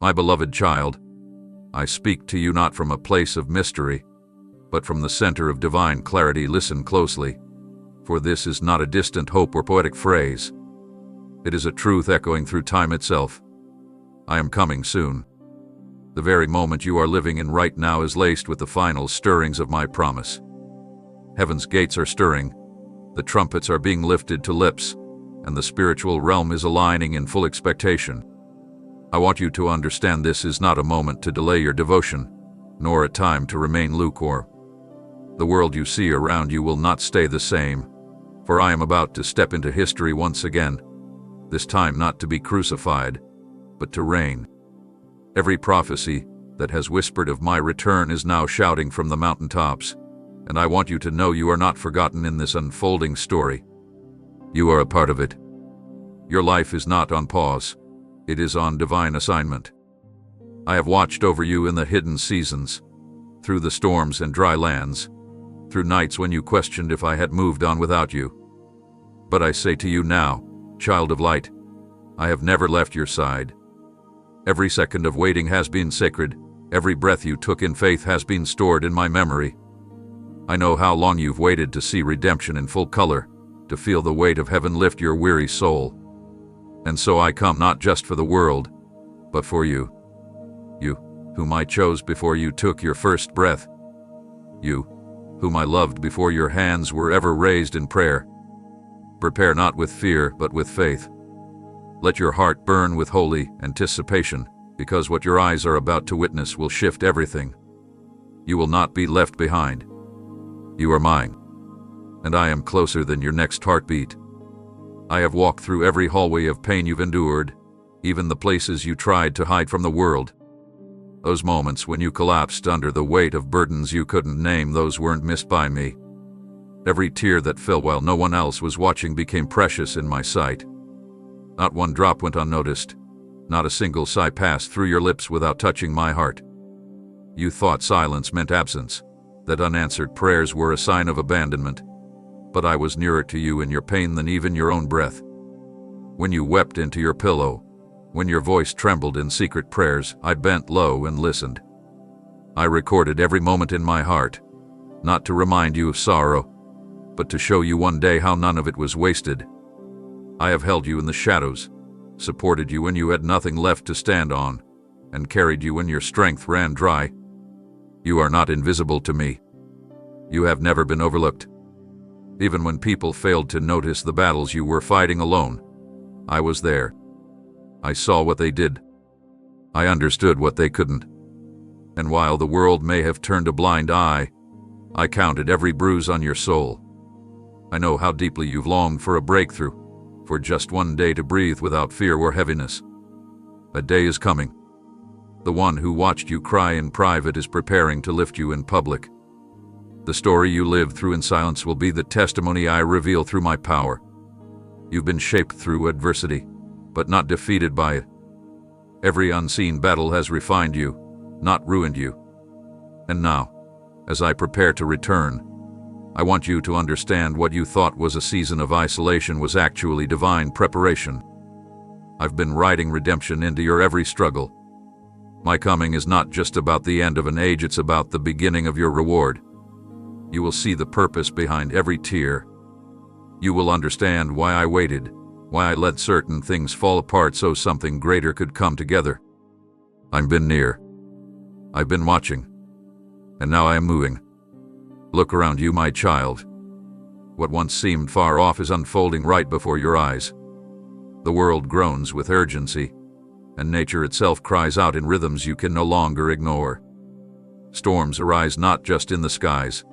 My beloved child, I speak to you not from a place of mystery, but from the center of divine clarity. Listen closely, for this is not a distant hope or poetic phrase. It is a truth echoing through time itself. I am coming soon. The very moment you are living in right now is laced with the final stirrings of my promise. Heaven's gates are stirring, the trumpets are being lifted to lips, and the spiritual realm is aligning in full expectation. I want you to understand this is not a moment to delay your devotion, nor a time to remain lukewarm. The world you see around you will not stay the same, for I am about to step into history once again, this time not to be crucified, but to reign. Every prophecy that has whispered of my return is now shouting from the mountaintops, and I want you to know you are not forgotten in this unfolding story. You are a part of it. Your life is not on pause. It is on divine assignment. I have watched over you in the hidden seasons, through the storms and dry lands, through nights when you questioned if I had moved on without you. But I say to you now, child of light, I have never left your side. Every second of waiting has been sacred. Every breath you took in faith has been stored in my memory. I know how long you've waited to see redemption in full color, to feel the weight of heaven lift your weary soul. And so I come not just for the world, but for you. You, whom I chose before you took your first breath. You, whom I loved before your hands were ever raised in prayer. Prepare not with fear, but with faith. Let your heart burn with holy anticipation, because what your eyes are about to witness will shift everything. You will not be left behind. You are mine, and I am closer than your next heartbeat. I have walked through every hallway of pain you've endured, even the places you tried to hide from the world. Those moments when you collapsed under the weight of burdens you couldn't name, those weren't missed by me. Every tear that fell while no one else was watching became precious in my sight. Not one drop went unnoticed. Not a single sigh passed through your lips without touching my heart. You thought silence meant absence, that unanswered prayers were a sign of abandonment. But I was nearer to you in your pain than even your own breath. When you wept into your pillow, when your voice trembled in secret prayers, I bent low and listened. I recorded every moment in my heart, not to remind you of sorrow, but to show you one day how none of it was wasted. I have held you in the shadows, supported you when you had nothing left to stand on, and carried you when your strength ran dry. You are not invisible to me. You have never been overlooked. Even when people failed to notice the battles you were fighting alone, I was there. I saw what they did. I understood what they couldn't. And while the world may have turned a blind eye, I counted every bruise on your soul. I know how deeply you've longed for a breakthrough, for just one day to breathe without fear or heaviness. A day is coming. The one who watched you cry in private is preparing to lift you in public. The story you live through in silence will be the testimony I reveal through my power. You've been shaped through adversity, but not defeated by it. Every unseen battle has refined you, not ruined you. And now, as I prepare to return, I want you to understand what you thought was a season of isolation was actually divine preparation. I've been writing redemption into your every struggle. My coming is not just about the end of an age, it's about the beginning of your reward. You will see the purpose behind every tear. You will understand why I waited, why I let certain things fall apart so something greater could come together. I've been near. I've been watching. And now I am moving. Look around you, my child. What once seemed far off is unfolding right before your eyes. The world groans with urgency, and nature itself cries out in rhythms you can no longer ignore. Storms arise not just in the skies,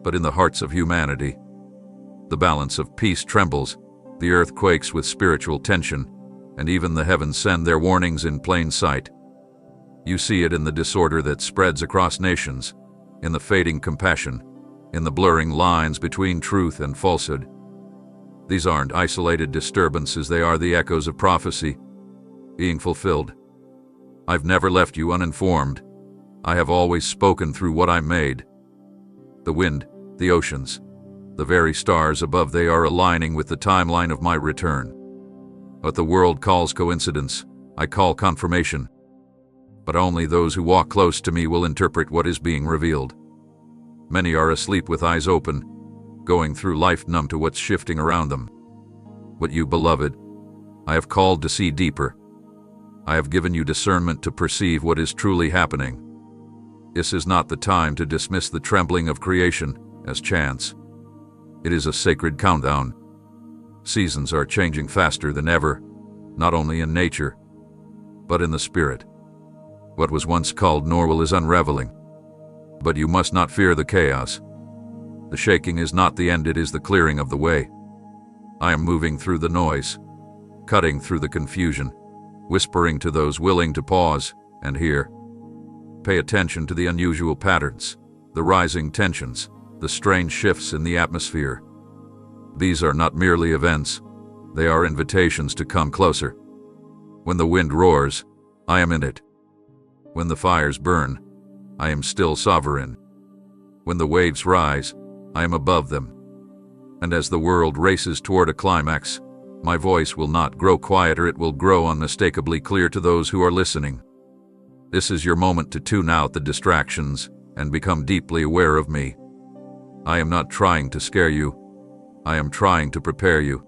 but in the hearts of humanity. The balance of peace trembles, the earth quakes with spiritual tension, and even the heavens send their warnings in plain sight. You see it in the disorder that spreads across nations, in the fading compassion, in the blurring lines between truth and falsehood. These aren't isolated disturbances, they are the echoes of prophecy being fulfilled. I've never left you uninformed. I have always spoken through what I made. The wind, the oceans, the very stars above, they are aligning with the timeline of my return. What the world calls coincidence, I call confirmation. but only those who walk close to me will interpret what is being revealed. Many are asleep with eyes open, going through life numb to what's shifting around them. But you, beloved, I have called to see deeper. I have given you discernment to perceive what is truly happening. This is not the time to dismiss the trembling of creation as chance. It is a sacred countdown. Seasons are changing faster than ever, not only in nature, but in the spirit. What was once called normal is unraveling. But you must not fear the chaos. The shaking is not the end, it is the clearing of the way. I am moving through the noise, cutting through the confusion, whispering to those willing to pause and hear. Pay attention to the unusual patterns, the rising tensions, the strange shifts in the atmosphere. These are not merely events, they are invitations to come closer. When the wind roars, I am in it. When the fires burn, I am still sovereign. When the waves rise, I am above them. And as the world races toward a climax, my voice will not grow quieter, it will grow unmistakably clear to those who are listening. This is your moment to tune out the distractions and become deeply aware of me. I am not trying to scare you. I am trying to prepare you.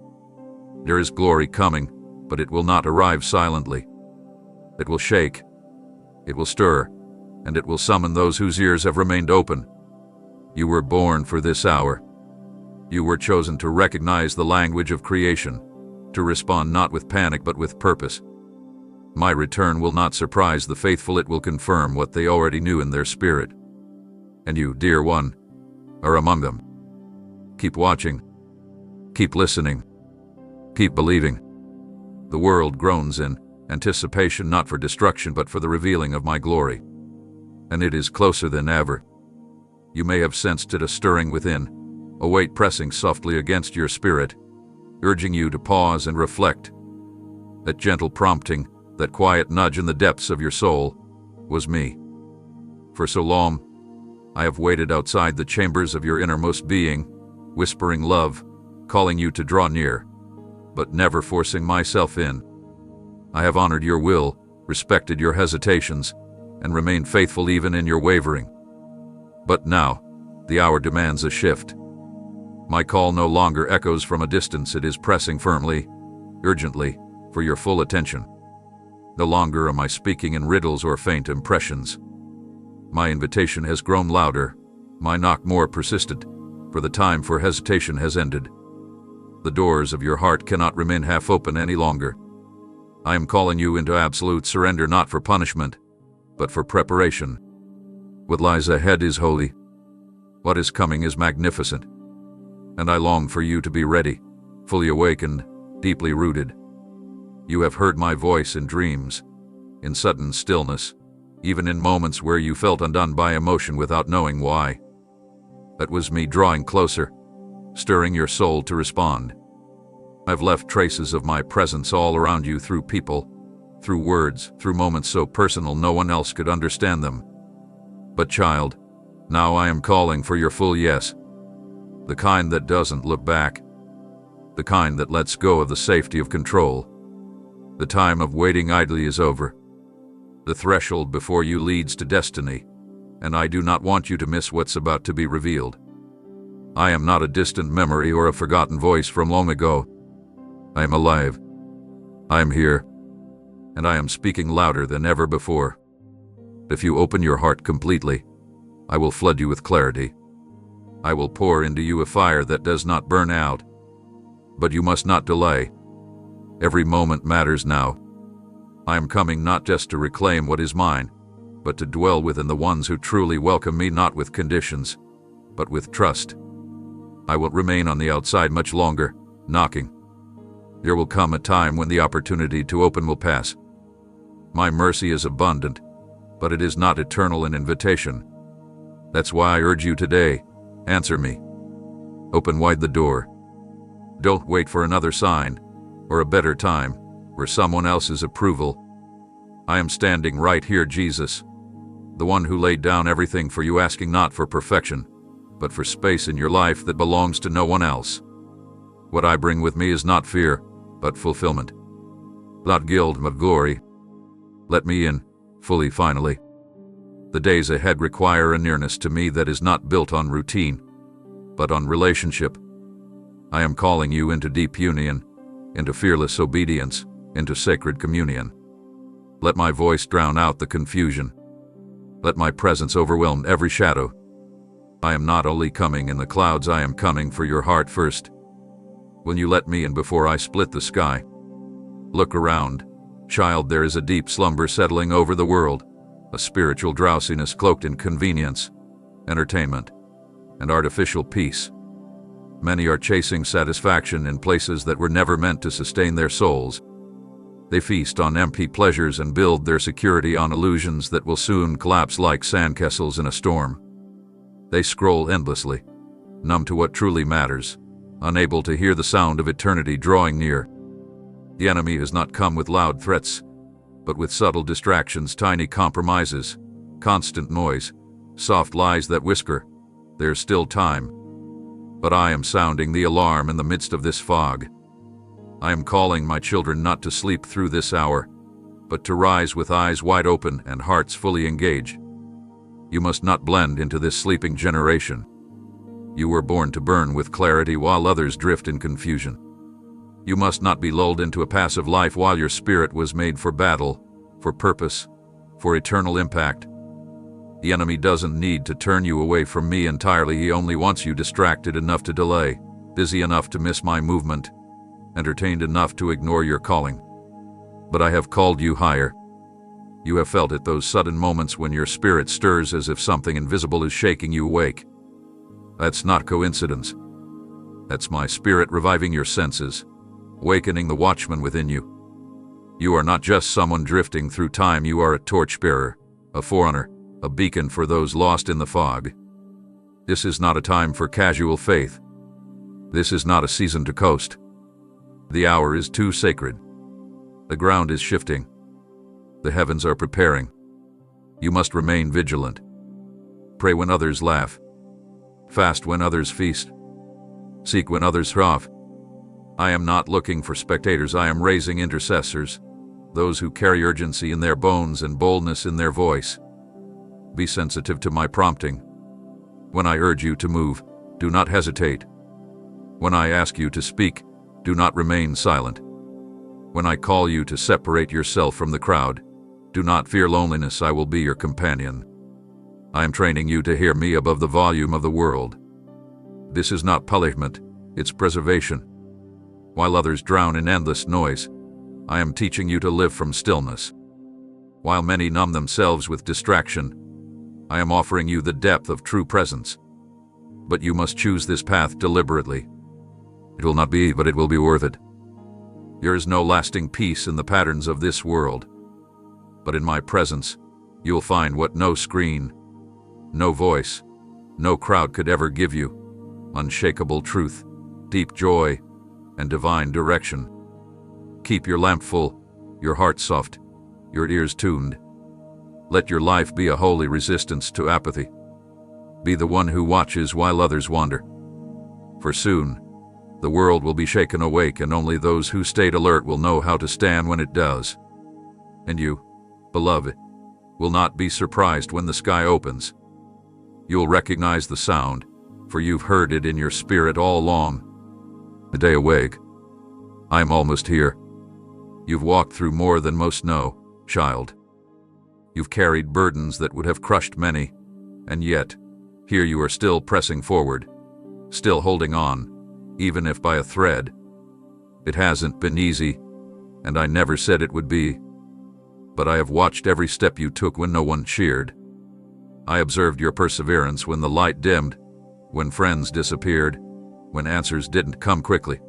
There is glory coming, but it will not arrive silently. It will shake. It will stir, and it will summon those whose ears have remained open. You were born for this hour. You were chosen to recognize the language of creation, to respond not with panic but with purpose. My return will not surprise the faithful, it will confirm what they already knew in their spirit. And you, dear one, are among them. Keep watching. Keep listening. Keep believing. The world groans in anticipation not for destruction but for the revealing of my glory. And it is closer than ever. You may have sensed it, a stirring within, a weight pressing softly against your spirit, urging you to pause and reflect. That gentle prompting, that quiet nudge in the depths of your soul, was me. For so long, I have waited outside the chambers of your innermost being, whispering love, calling you to draw near, but never forcing myself in. I have honored your will, respected your hesitations, and remained faithful even in your wavering. But now, the hour demands a shift. My call no longer echoes from a distance, it is pressing firmly, urgently, for your full attention. No longer am I speaking in riddles or faint impressions. My invitation has grown louder, my knock more persistent, for the time for hesitation has ended. The doors of your heart cannot remain half open any longer. I am calling you into absolute surrender, not for punishment, but for preparation. What lies ahead is holy. What is coming is magnificent. And I long for you to be ready, fully awakened, deeply rooted. You have heard my voice in dreams, in sudden stillness, even in moments where you felt undone by emotion without knowing why. That was me drawing closer, stirring your soul to respond. I've left traces of my presence all around you, through people, through words, through moments so personal no one else could understand them. But child, now I am calling for your full yes. The kind that doesn't look back. The kind that lets go of the safety of control. The time of waiting idly is over. The threshold before you leads to destiny, and I do not want you to miss what's about to be revealed. I am not a distant memory or a forgotten voice from long ago. I am alive. I am here, and I am speaking louder than ever before. If you open your heart completely, I will flood you with clarity. I will pour into you a fire that does not burn out. But you must not delay. Every moment matters now. I am coming not just to reclaim what is mine, but to dwell within the ones who truly welcome me, not with conditions, but with trust. I will remain on the outside much longer, knocking. There will come a time when the opportunity to open will pass. My mercy is abundant, but it is not eternal in invitation. That's why I urge you today, answer me. Open wide the door. Don't wait for another sign, or a better time, or someone else's approval. I am standing right here, Jesus, the one who laid down everything for you, asking not for perfection, but for space in your life that belongs to no one else. What I bring with me is not fear, but fulfillment. Not guilt, but glory. Let me in, fully finally. The days ahead require a nearness to me that is not built on routine, but on relationship. I am calling you into deep union, into fearless obedience, into sacred communion. Let my voice drown out the confusion. Let my presence overwhelm every shadow. I am not only coming in the clouds, I am coming for your heart first. Will you let me in before I split the sky? Look around. Child, there is a deep slumber settling over the world, a spiritual drowsiness cloaked in convenience, entertainment, and artificial peace. Many are chasing satisfaction in places that were never meant to sustain their souls. They feast on empty pleasures and build their security on illusions that will soon collapse like sandcastles in a storm. They scroll endlessly, numb to what truly matters, unable to hear the sound of eternity drawing near. The enemy has not come with loud threats, but with subtle distractions, tiny compromises, constant noise, soft lies that whisper, "There's still time." But I am sounding the alarm in the midst of this fog. I am calling my children not to sleep through this hour, but to rise with eyes wide open and hearts fully engaged. You must not blend into this sleeping generation. You were born to burn with clarity while others drift in confusion. You must not be lulled into a passive life while your spirit was made for battle, for purpose, for eternal impact. The enemy doesn't need to turn you away from me entirely. He only wants you distracted enough to delay, busy enough to miss my movement, entertained enough to ignore your calling. But I have called you higher. You have felt it, those sudden moments when your spirit stirs as if something invisible is shaking you awake. That's not coincidence. That's my spirit reviving your senses, awakening the watchman within you. You are not just someone drifting through time, you are a torchbearer, a forerunner, a beacon for those lost in the fog. This is not a time for casual faith. This is not a season to coast. The hour is too sacred. The ground is shifting. The heavens are preparing. You must remain vigilant. Pray when others laugh. Fast when others feast. Seek when others thrive. I am not looking for spectators, I am raising intercessors, those who carry urgency in their bones and boldness in their voice. Be sensitive to my prompting. When I urge you to move, do not hesitate. When I ask you to speak, do not remain silent. When I call you to separate yourself from the crowd, do not fear loneliness, I will be your companion. I am training you to hear me above the volume of the world. This is not punishment, it's preservation. While others drown in endless noise, I am teaching you to live from stillness. While many numb themselves with distraction, I am offering you the depth of true presence. But you must choose this path deliberately. It will not be, but it will be worth it. There is no lasting peace in the patterns of this world. But in my presence, you will find what no screen, no voice, no crowd could ever give you: unshakable truth, deep joy, and divine direction. Keep your lamp full, your heart soft, your ears tuned. Let your life be a holy resistance to apathy. Be the one who watches while others wander. For soon, the world will be shaken awake, and only those who stayed alert will know how to stand when it does. And you, beloved, will not be surprised when the sky opens. You'll recognize the sound, for you've heard it in your spirit all along. The day awake. I'm almost here. You've walked through more than most know, child. You've carried burdens that would have crushed many, and yet, here you are still pressing forward, still holding on, even if by a thread. It hasn't been easy, and I never said it would be. But I have watched every step you took when no one cheered. I observed your perseverance when the light dimmed, when friends disappeared, when answers didn't come quickly.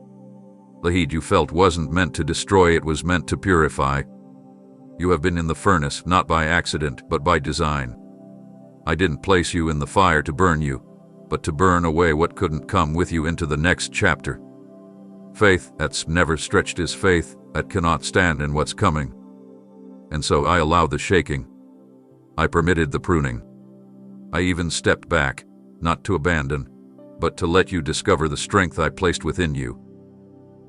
The heat you felt wasn't meant to destroy, it was meant to purify. You have been in the furnace, not by accident, but by design. I didn't place you in the fire to burn you, but to burn away what couldn't come with you into the next chapter. Faith that's never stretched is faith that cannot stand in what's coming. And so I allowed the shaking. I permitted the pruning. I even stepped back, not to abandon, but to let you discover the strength I placed within you.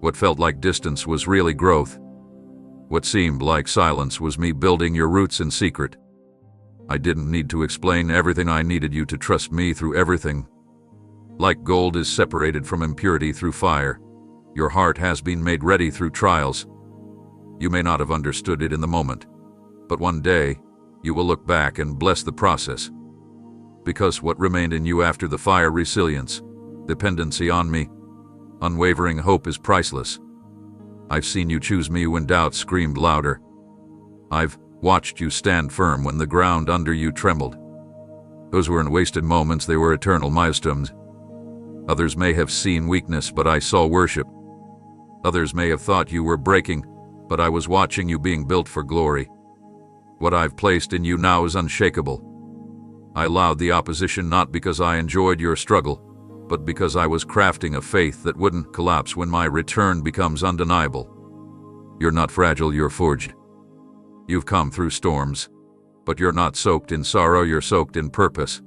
What felt like distance was really growth. What seemed like silence was me building your roots in secret. I didn't need to explain everything. I needed you to trust me through everything. Like gold is separated from impurity through fire, your heart has been made ready through trials. You may not have understood it in the moment, but one day, you will look back and bless the process. Because what remained in you after the fire, resilience, dependency on me, unwavering hope, is priceless. I've seen you choose me when doubt screamed louder. I've watched you stand firm when the ground under you trembled. Those weren't wasted moments, they were eternal milestones. Others may have seen weakness, but I saw worship. Others may have thought you were breaking, but I was watching you being built for glory. What I've placed in you now is unshakable. I allowed the opposition not because I enjoyed your struggle, but because I was crafting a faith that wouldn't collapse when my return becomes undeniable. You're not fragile, you're forged. You've come through storms, but you're not soaked in sorrow, you're soaked in purpose.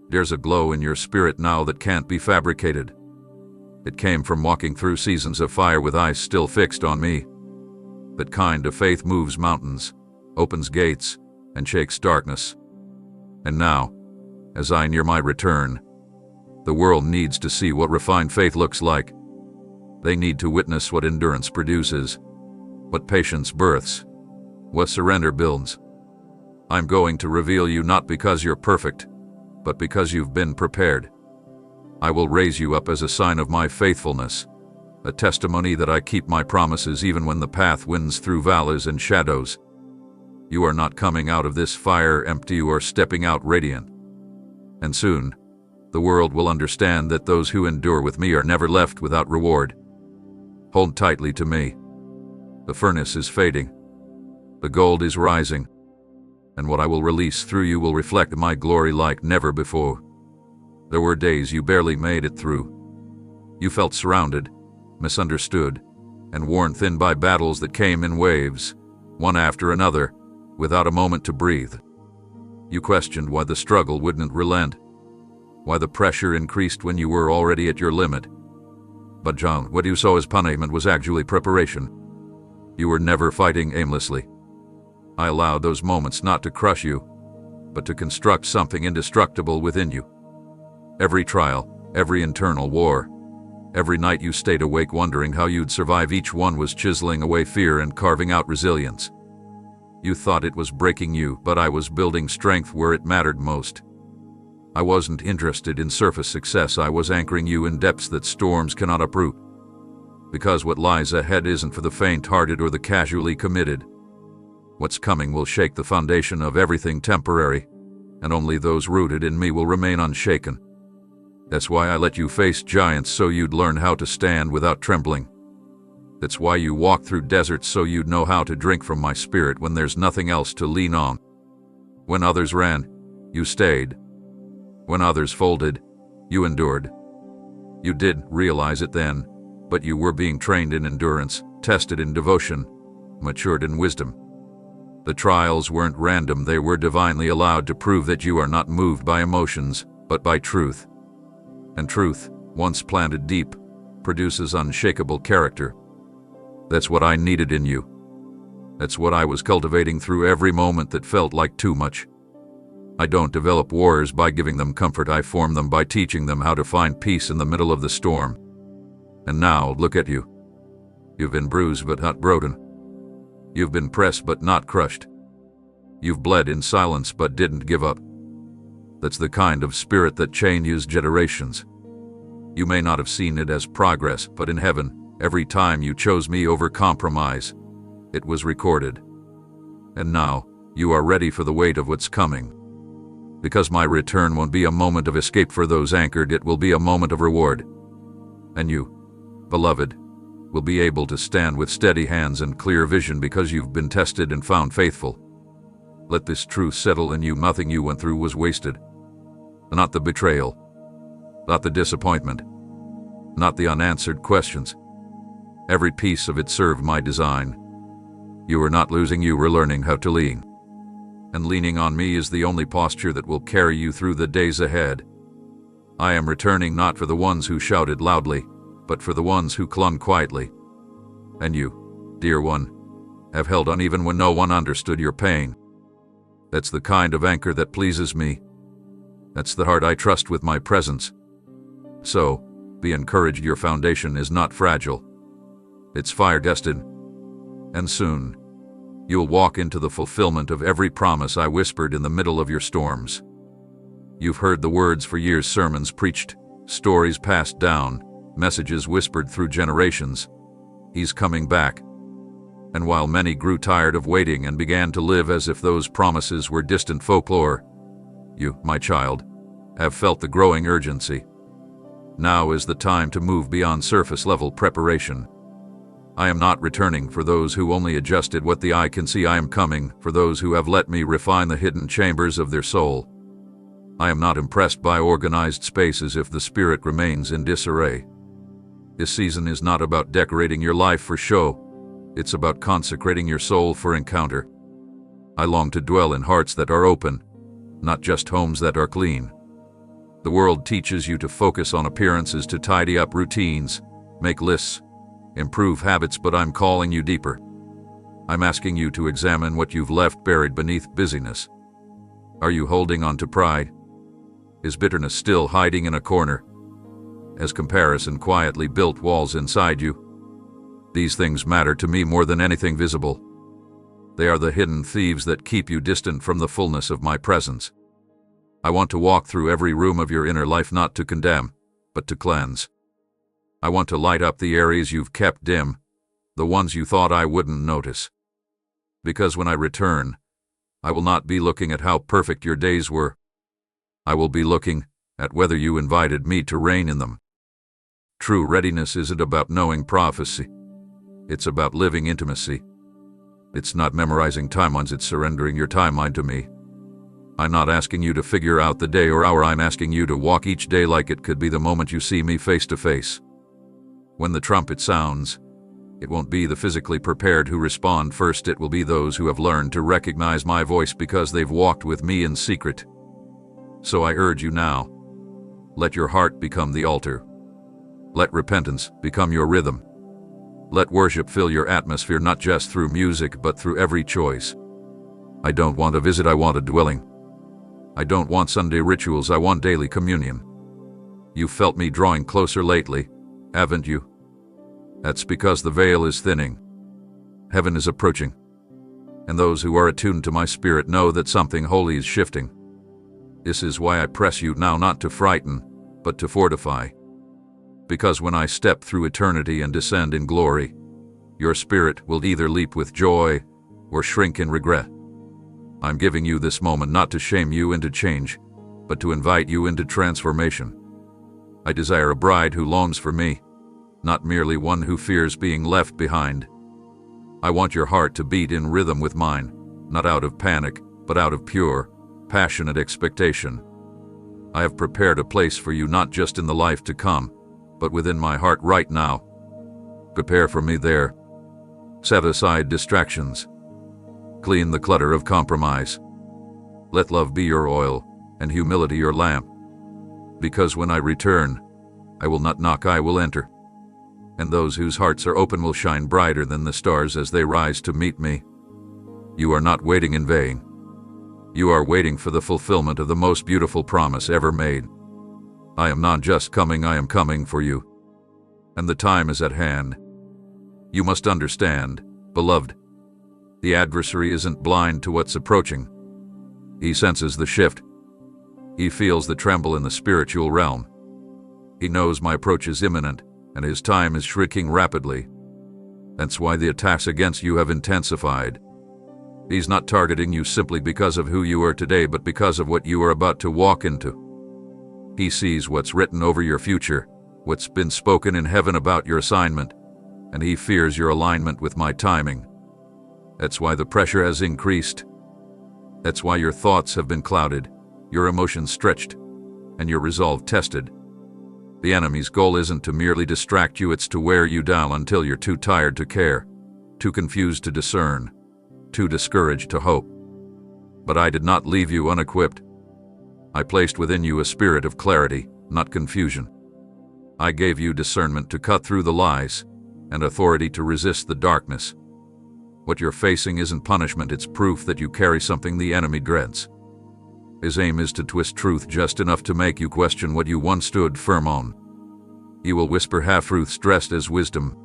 There's a glow in your spirit now that can't be fabricated. It came from walking through seasons of fire with eyes still fixed on me. That kind of faith moves mountains, opens gates, and shakes darkness. And now, as I near my return, the world needs to see what refined faith looks like. They need to witness what endurance produces, what patience births, what surrender builds. I'm going to reveal you not because you're perfect, but because you've been prepared. I will raise you up as a sign of my faithfulness, a testimony that I keep my promises even when the path winds through valleys and shadows. You are not coming out of this fire empty, you are stepping out radiant. And soon, the world will understand that those who endure with me are never left without reward. Hold tightly to me. The furnace is fading. The gold is rising. And what I will release through you will reflect my glory like never before. There were days you barely made it through. You felt surrounded, misunderstood, and worn thin by battles that came in waves, one after another, without a moment to breathe. You questioned why the struggle wouldn't relent, why the pressure increased when you were already at your limit. But John, what you saw as punishment was actually preparation. You were never fighting aimlessly. I allowed those moments not to crush you, but to construct something indestructible within you. Every trial, every internal war, every night you stayed awake wondering how you'd survive, each one was chiseling away fear and carving out resilience. You thought it was breaking you, but I was building strength where it mattered most. I wasn't interested in surface success, I was anchoring you in depths that storms cannot uproot. Because what lies ahead isn't for the faint-hearted or the casually committed. What's coming will shake the foundation of everything temporary, and only those rooted in me will remain unshaken. That's why I let you face giants, so you'd learn how to stand without trembling. That's why you walked through deserts, so you'd know how to drink from my spirit when there's nothing else to lean on. When others ran, you stayed. When others folded, you endured. You didn't realize it then, but you were being trained in endurance, tested in devotion, matured in wisdom. The trials weren't random, they were divinely allowed to prove that you are not moved by emotions, but by truth. And truth, once planted deep, produces unshakable character. That's what I needed in you. That's what I was cultivating through every moment that felt like too much. I don't develop warriors by giving them comfort, I form them by teaching them how to find peace in the middle of the storm. And now, look at you. You've been bruised but not broken. You've been pressed but not crushed. You've bled in silence but didn't give up. That's the kind of spirit that changes generations. You may not have seen it as progress, but in heaven, every time you chose me over compromise, it was recorded. And now, you are ready for the weight of what's coming. Because my return won't be a moment of escape for those anchored, it will be a moment of reward. And you, beloved, will be able to stand with steady hands and clear vision because you've been tested and found faithful. Let this truth settle in you: nothing you went through was wasted. Not the betrayal, not the disappointment, not the unanswered questions. Every piece of it served my design. You are not losing, you were learning how to lean. And leaning on me is the only posture that will carry you through the days ahead. I am returning not for the ones who shouted loudly, but for the ones who clung quietly. And you, dear one, have held on even when no one understood your pain. That's the kind of anchor that pleases me. That's the heart I trust with my presence. So, be encouraged, your foundation is not fragile. It's fire-destined. And soon, you'll walk into the fulfillment of every promise I whispered in the middle of your storms. You've heard the words for years, sermons preached, stories passed down, messages whispered through generations. He's coming back. And while many grew tired of waiting and began to live as if those promises were distant folklore, you, my child, have felt the growing urgency. Now is the time to move beyond surface-level preparation. I am not returning for those who only adjusted what the eye can see. I am coming for those who have let me refine the hidden chambers of their soul. I am not impressed by organized spaces if the spirit remains in disarray. This season is not about decorating your life for show. It's about consecrating your soul for encounter. I long to dwell in hearts that are open, not just homes that are clean. The world teaches you to focus on appearances, to tidy up routines, make lists, improve habits, but I'm calling you deeper. I'm asking you to examine what you've left buried beneath busyness. Are you holding on to pride? Is bitterness still hiding in a corner? Has comparison quietly built walls inside you? These things matter to me more than anything visible. They are the hidden thieves that keep you distant from the fullness of my presence. I want to walk through every room of your inner life, not to condemn, but to cleanse. I want to light up the areas you've kept dim, the ones you thought I wouldn't notice. Because when I return, I will not be looking at how perfect your days were. I will be looking at whether you invited me to reign in them. True readiness isn't about knowing prophecy. It's about living intimacy. It's not memorizing timelines, it's surrendering your timeline to me. I'm not asking you to figure out the day or hour. I'm asking you to walk each day like it could be the moment you see me face to face. When the trumpet sounds, it won't be the physically prepared who respond first. It will be those who have learned to recognize my voice because they've walked with me in secret. So I urge you now, let your heart become the altar. Let repentance become your rhythm. Let worship fill your atmosphere, not just through music, but through every choice. I don't want a visit, I want a dwelling. I don't want Sunday rituals, I want daily communion. You've felt me drawing closer lately, haven't you? That's because the veil is thinning. Heaven is approaching. And those who are attuned to my spirit know that something holy is shifting. This is why I press you now, not to frighten, but to fortify. Because when I step through eternity and descend in glory, your spirit will either leap with joy or shrink in regret. I'm giving you this moment not to shame you into change, but to invite you into transformation. I desire a bride who longs for me, not merely one who fears being left behind. I want your heart to beat in rhythm with mine, not out of panic, but out of pure, passionate expectation. I have prepared a place for you, not just in the life to come, but within my heart right now. Prepare for me there. Set aside distractions. Clean the clutter of compromise. Let love be your oil, and humility your lamp. Because when I return, I will not knock, I will enter. And those whose hearts are open will shine brighter than the stars as they rise to meet me. You are not waiting in vain. You are waiting for the fulfillment of the most beautiful promise ever made. I am not just coming, I am coming for you. And the time is at hand. You must understand, beloved. The adversary isn't blind to what's approaching. He senses the shift. He feels the tremble in the spiritual realm. He knows my approach is imminent, and his time is shrinking rapidly. That's why the attacks against you have intensified. He's not targeting you simply because of who you are today, but because of what you are about to walk into. He sees what's written over your future, what's been spoken in heaven about your assignment, and he fears your alignment with my timing. That's why the pressure has increased. That's why your thoughts have been clouded, your emotions stretched, and your resolve tested. The enemy's goal isn't to merely distract you, it's to wear you down until you're too tired to care, too confused to discern, too discouraged to hope. But I did not leave you unequipped. I placed within you a spirit of clarity, not confusion. I gave you discernment to cut through the lies, and authority to resist the darkness. What you're facing isn't punishment, it's proof that you carry something the enemy dreads. His aim is to twist truth just enough to make you question what you once stood firm on. He will whisper half-truths dressed as wisdom.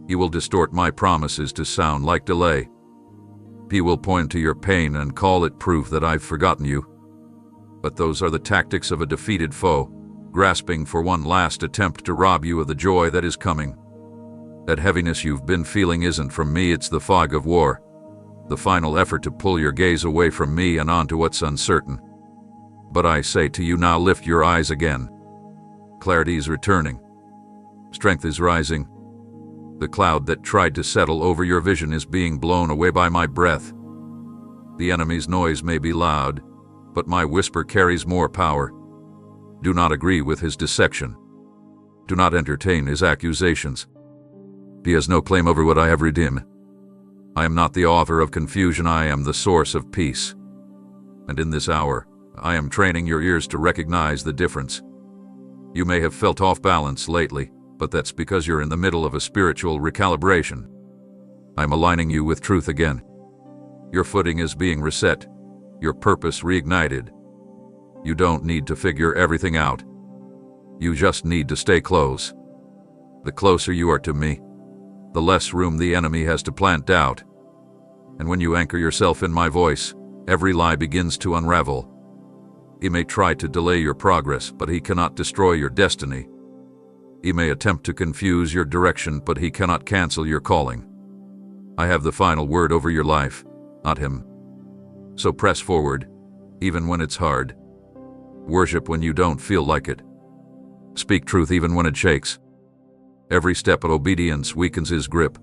He will distort my promises to sound like delay. He will point to your pain and call it proof that I've forgotten you. But those are the tactics of a defeated foe, grasping for one last attempt to rob you of the joy that is coming. That heaviness you've been feeling isn't from me, it's the fog of war. The final effort to pull your gaze away from me and onto what's uncertain. But I say to you now, lift your eyes again. Clarity is returning. Strength is rising. The cloud that tried to settle over your vision is being blown away by my breath. The enemy's noise may be loud, but my whisper carries more power. Do not agree with his dissection. Do not entertain his accusations. He has no claim over what I have redeemed. I am not the author of confusion, I am the source of peace. And in this hour, I am training your ears to recognize the difference. You may have felt off balance lately, but that's because you're in the middle of a spiritual recalibration. I'm aligning you with truth again. Your footing is being reset, your purpose reignited. You don't need to figure everything out. You just need to stay close. The closer you are to me, the less room the enemy has to plant doubt. And when you anchor yourself in my voice, every lie begins to unravel. He may try to delay your progress, but he cannot destroy your destiny. He may attempt to confuse your direction, but he cannot cancel your calling. I have the final word over your life, not him. So press forward, even when it's hard. Worship when you don't feel like it. Speak truth even when it shakes. Every step of obedience weakens his grip.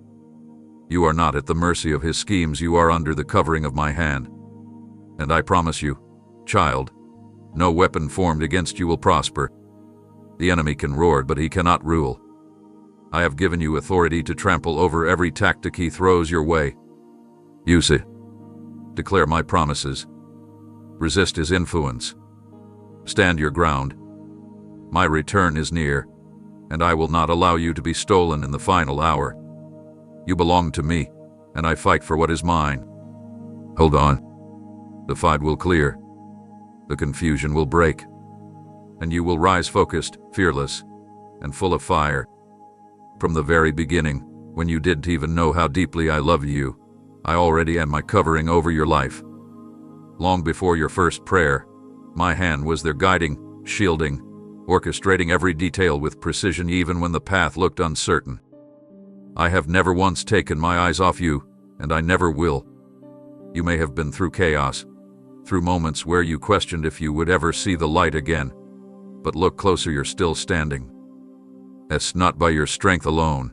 You are not at the mercy of his schemes, you are under the covering of my hand. And I promise you, child, no weapon formed against you will prosper. The enemy can roar, but he cannot rule. I have given you authority to trample over every tactic he throws your way. Use it. Declare my promises. Resist his influence. Stand your ground. My return is near, and I will not allow you to be stolen in the final hour. You belong to me, and I fight for what is mine. Hold on. The fight will clear. The confusion will break. And you will rise focused, fearless, and full of fire. From the very beginning, when you didn't even know how deeply I love you, I already am my covering over your life. Long before your first prayer, my hand was there guiding, shielding, orchestrating every detail with precision even when the path looked uncertain. I have never once taken my eyes off you, and I never will. You may have been through chaos, through moments where you questioned if you would ever see the light again. But look closer, you're still standing. That's not by your strength alone.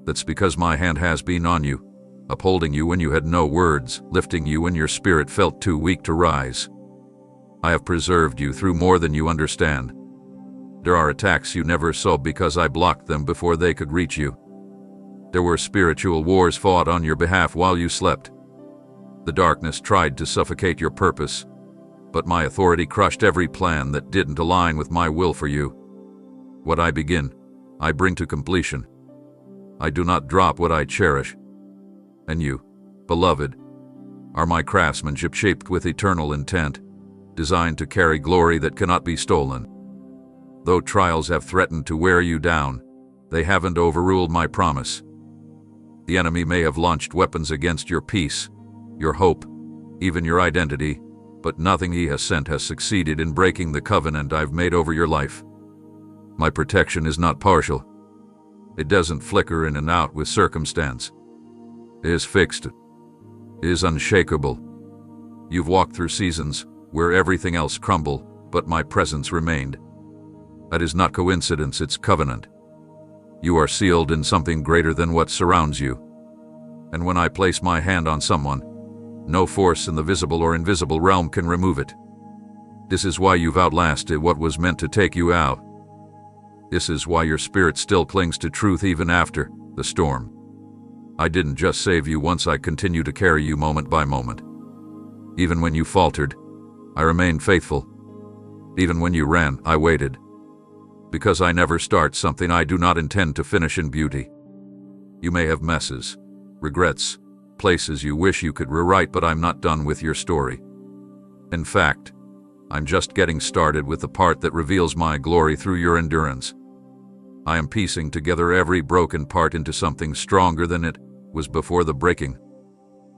That's because my hand has been on you, upholding you when you had no words, lifting you when your spirit felt too weak to rise. I have preserved you through more than you understand. There are attacks you never saw because I blocked them before they could reach you. There were spiritual wars fought on your behalf while you slept. The darkness tried to suffocate your purpose, but my authority crushed every plan that didn't align with my will for you. What I begin, I bring to completion. I do not drop what I cherish. And you, beloved, are my craftsmanship shaped with eternal intent, designed to carry glory that cannot be stolen. Though trials have threatened to wear you down, they haven't overruled my promise. The enemy may have launched weapons against your peace, your hope, even your identity, but nothing he has sent has succeeded in breaking the covenant I've made over your life. My protection is not partial. It doesn't flicker in and out with circumstance. It is fixed. It is unshakable. You've walked through seasons where everything else crumbled, but my presence remained. That is not coincidence, it's covenant. You are sealed in something greater than what surrounds you. And when I place my hand on someone, no force in the visible or invisible realm can remove it. This is why you've outlasted what was meant to take you out. This is why your spirit still clings to truth even after the storm. I didn't just save you once, I continue to carry you moment by moment. Even when you faltered, I remained faithful. Even when you ran, I waited. Because I never start something I do not intend to finish in beauty. You may have messes, regrets, places you wish you could rewrite, but I'm not done with your story. In fact, I'm just getting started with the part that reveals my glory through your endurance. I am piecing together every broken part into something stronger than it was before the breaking.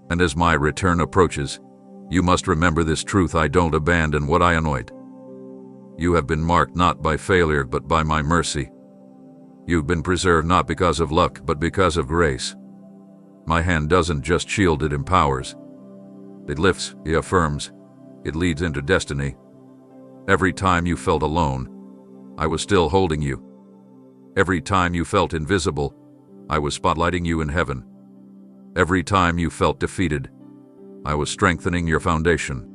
And as my return approaches, you must remember this truth: I don't abandon what I annoyed. You have been marked not by failure but by my mercy. You've been preserved not because of luck but because of grace. My hand doesn't just shield, it empowers. It lifts, it affirms, it leads into destiny. Every time you felt alone, I was still holding you. Every time you felt invisible, I was spotlighting you in heaven. Every time you felt defeated, I was strengthening your foundation.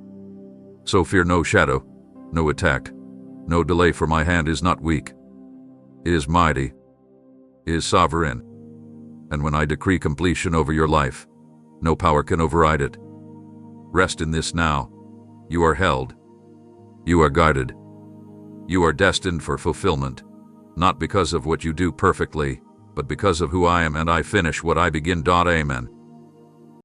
So fear no shadow, no attack, no delay, for my hand is not weak. It is mighty. It is sovereign. And when I decree completion over your life, no power can override it. Rest in this now. You are held. You are guided. You are destined for fulfillment, not because of what you do perfectly, but because of who I am, and I finish what I begin. Amen.